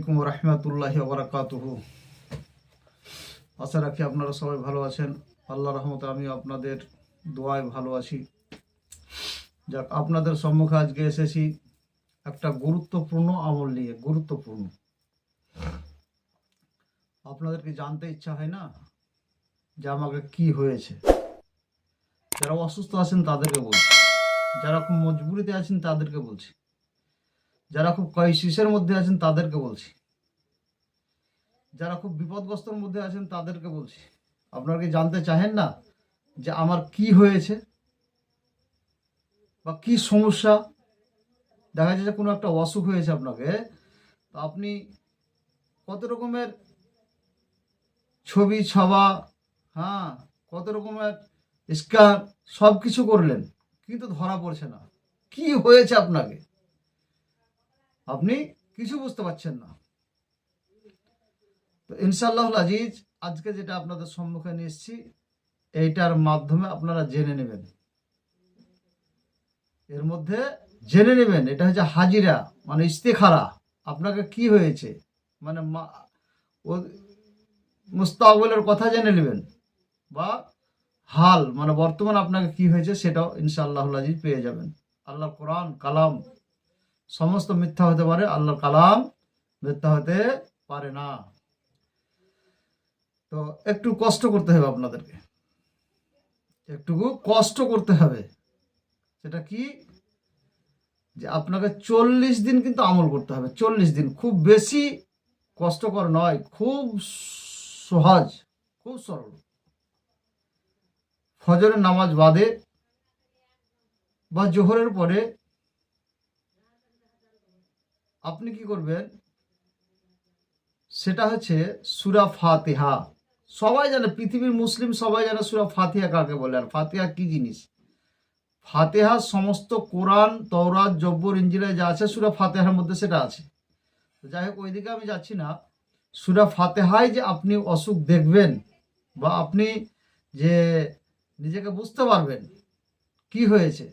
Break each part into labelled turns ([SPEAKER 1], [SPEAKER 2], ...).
[SPEAKER 1] আলাইকুম রহমতুল্লাহি ওয়া বারাকাতুহু। আশা রাখি আপনারা সবাই ভালো আছেন। আল্লাহ রহমতে আমি আপনাদের দোয়ায় ভালো আছি। যাক, আপনাদের সম্মুখে আজকে এসেছি একটা গুরুত্বপূর্ণ আমল নিয়ে। গুরুত্বপূর্ণ, আপনাদেরকে জানতে ইচ্ছা হয় না যে আমাকে কি হয়েছে? যারা অসুস্থ আছেন তাদেরকে বলছি, যারা খুব মজবুরিতে আছেন তাদেরকে বলছি, যারা খুব ক্রাইসিসের মধ্যে আছেন তাদেরকে বলছি, যারা খুব বিপদগ্রস্তর মধ্যে আছেন তাদেরকে বলছি। আপনারা কি জানতে চাহেন না যে আমার কি হয়েছে বা কি সমস্যা? দেখা যাচ্ছে কোনো একটা অসুখ হয়েছে আপনাকে, তো আপনি কত রকমের ছবি ছাবা, কত রকমের স্ক্যান সব কিছু করলেন, কিন্তু ধরা পড়ছে না কি হয়েছে আপনাকে। আপনি কিছু বুঝতে পারছেন না। তো ইনশাআল্লাহ আজিজ, আজকে যেটা আপনাদের সম্মুখে নিয়ে এসেছি, এইটার মাধ্যমে আপনারা জেনে নেবেন। এর মধ্যে জেনে নেবেন, এটা হচ্ছে হাজিরা, মানে ইস্তেখারা। আপনাকে কি হয়েছে, মানে মুস্তাকবিলের কথা জেনে নেবেন, বা হাল মানে বর্তমান আপনাকে কি হয়েছে সেটাও ইনশাআল্লাহ আজিজ পেয়ে যাবেন। আল্লাহর কোরআন কালাম সমস্ত মিথ্যা হতে পারে, আল্লাহর কালাম মিথ্যা হতে পারে না। তো একটু কষ্ট করতে হবে আপনাদেরকে, একটুকু কষ্ট করতে হবে। সেটা কি, যে আপনাকে 40 দিন কিন্তু আমল করতে হবে। 40 দিন, খুব বেশি কষ্টকর নয়, খুব সহজ, খুব সরল। ফজরের নামাজ বাদে বা জোহরের পরে আপনি কি করবেন, সেটা হচ্ছে সূরা ফাতিহা। সবাই জানে, পৃথিবীর মুসলিম সবাই জানে সূরা ফাতিহা কাকে বলে, আর ফাতিহা কি জিনিস। ফাতিহা সমস্ত কোরআন, তওরাত, জব্বর, ইনজিলে যা আছে সূরা ফাতিহার মধ্যে সেটা আছে। তো যাই হোক, ওইদিকে আমি যাচ্ছি না। সূরা ফাতিহায় যে আপনি অসুখ দেখবেন, বা আপনি যে নিজেকে বুঝতে পারবেন কি হয়েছে,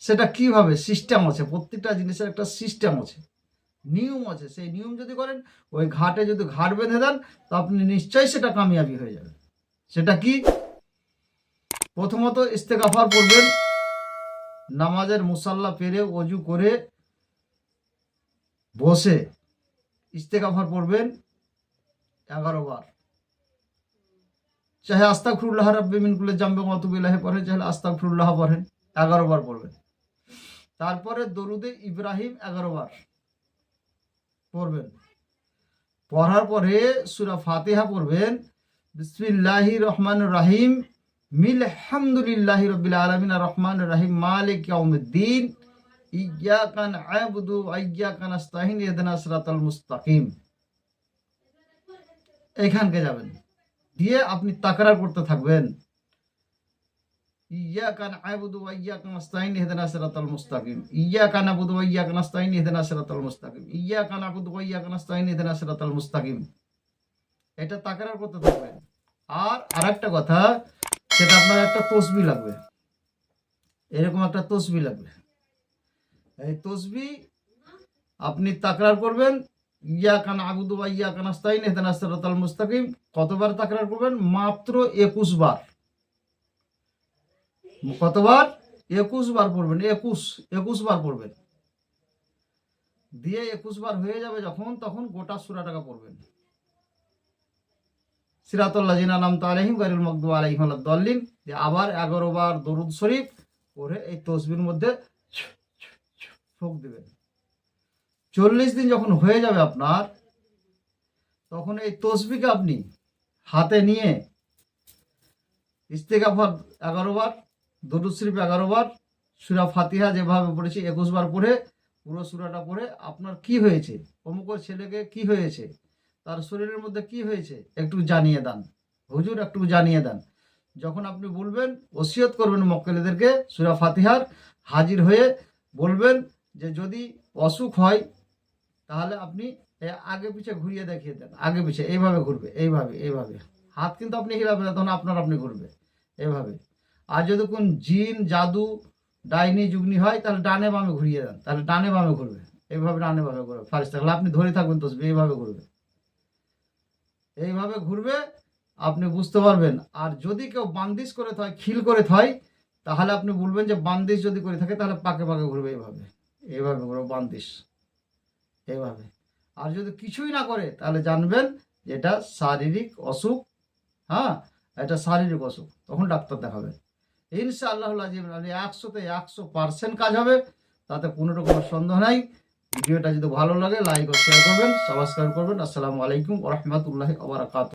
[SPEAKER 1] সেটা কিভাবে সিস্টেম আছে। প্রত্যেকটা জিনিসের একটা সিস্টেম আছে, নিয়ম আছে। সেই নিয়ম যদি করেন, ওই ঘাটে যদি ঘাট বেঁধে দেন, তো আপনি নিশ্চয়ই সেটা কামিয়াবি হয়ে যাবে। সেটা কি, প্রথমত ইস্তেগফার পড়বেন। নামাজের মুসাল্লা পেরে ওযু করে বসে ইস্তেগফার পড়বেন 11 বার। চাহে আস্তাগফিরুল্লাহ রাব্বি মিন কুল্লি যামবিন ওয়া আতুবু ইলাইহি পড়েন, চাহে আস্তাগফিরুল্লাহ পড়েন, 11 বার পড়বেন। তারপরে দরুদে ইব্রাহিম 11 বার পড়বেন। পড়ার পরে সূরা ফাতিহা পড়বেন। বিসমিল্লাহির রহমানির রহিম, মিলহামদুলিল্লাহি রাব্বিল আলামিন আর রহমানির রহিম মালিক ইয়াউমিদ্দিন ইয়্যাকা না'বুদু ওয়া ইয়্যাকা নাস্তাইন ইহদিনাস সিরাতাল মুস্তাকিম। এখানকে যাবেন, দিয়ে আপনি তাকরার করতে থাকবেন, ইয়্যাকা না'বুদু ওয়া ইয়্যাকা নাস্তাইন ইহদিনাস সিরাতাল মুস্তাকিম, ইয়্যাকা না'বুদু ওয়া ইয়্যাকা নাস্তাইন ইহদিনাস সিরাতাল মুস্তাকিম, ইয়্যাকা না'বুদু ওয়া ইয়্যাকা নাস্তাইন ইহদিনাস সিরাতাল মুস্তাকিম। এটা তাকরার করতে থাকবেন। আর আরেকটা কথা, সেটা আপনার একটা তসবিহ লাগবে, এরকম একটা তসবিহ লাগবে। এই তসবিহ আপনি তাকরার করবেন, ইয়্যাকা না'বুদু ওয়া ইয়্যাকা নাস্তাইন ইহদিনাস সিরাতাল মুস্তাকিম। কতবার তাকরার করবেন? মাত্র 21 বার। কতবার? 21 বার পড়বেন। 21 বার পড়বেন। দিয়ে 21 বার হয়ে যাবে যখন, তখন গোটা সূরাটাকে পড়বেন। সিরাতাল লাযিনা আন'আমতা আলাইহিম গায়রিল মাগদুবি আলাইহিম ওয়ালাদ-দাল্লিন। দিয়ে আবার 11 বার দরুদ শরীফ পড়ে এই তসবিহর মধ্যে ফুঁক দিবেন। 40 দিন যখন হয়ে যাবে আপনার, তখন এই তসবিহকে আপনি হাতে নিয়ে ইস্তেগফার 11 বার, দরুদ শরীফ 11 বার, সূরা ফাতিহা যেভাবে পড়েছি 21 বার পড়ে, পুরো সূরাটা পড়ে আপনার কি হয়েছে, অমুক ছেলেকে কি হয়েছে, তার শরীরের মধ্যে কি হয়েছে, একটু জানিয়ে দেন হুজুর, একটু জানিয়ে দেন। যখন আপনি বলবেন, ওসিয়ত করবেন মক্কেলদেরকে সূরা ফাতিহার, হাজির হয়ে বলবেন যে যদি অসুখ হয় তাহলে আপনি আগে পিছে ঘুরিয়ে দেখিয়ে দেন, আগে পিছে এইভাবে ঘুরবে, এইভাবে এইভাবে, হাত কিন্তু আপনি হিলাবেন না, তখন আপনি ঘুরবে এইভাবে। আর যদি কোন জিন জাদু ডাইনি যুগনি হয়, তাহলে ডানে বামে ঘুরিয়ে দেন, তাহলে ডানে বামে ঘুরবে। এইভাবে ডানেভাবে ঘুরবে, ফারিস্তা তাহলে আপনি ধরে থাকবেন তসবি, এইভাবে ঘুরবে, এইভাবে ঘুরবে, আপনি বুঝতে পারবেন। আর যদি কেউ বান্দিশ করে থয়, খিল করে থয়, তাহলে আপনি বলবেন যে বান্দিশ যদি করে থাকে তাহলে পাকে পাকে ঘুরবে, এইভাবে এইভাবে ঘুরবে বান্দিশ, এইভাবে। আর যদি কিছুই না করে তাহলে জানবেন যে এটা শারীরিক অসুখ, হ্যাঁ এটা শারীরিক অসুখ, তখন ডাক্তার দেখাবেন। ইনশাআল্লাহ 100তে 100% কাজ হবে, তাতে কোনো রকম সন্দেহ নাই। ভিডিওটা যদি ভালো লাগে লাইক ও শেয়ার করবেন, সাবস্ক্রাইব করবেন। আসসালামু আলাইকুম ওয়া রাহমাতুল্লাহি ওয়া বারাকাতুহু।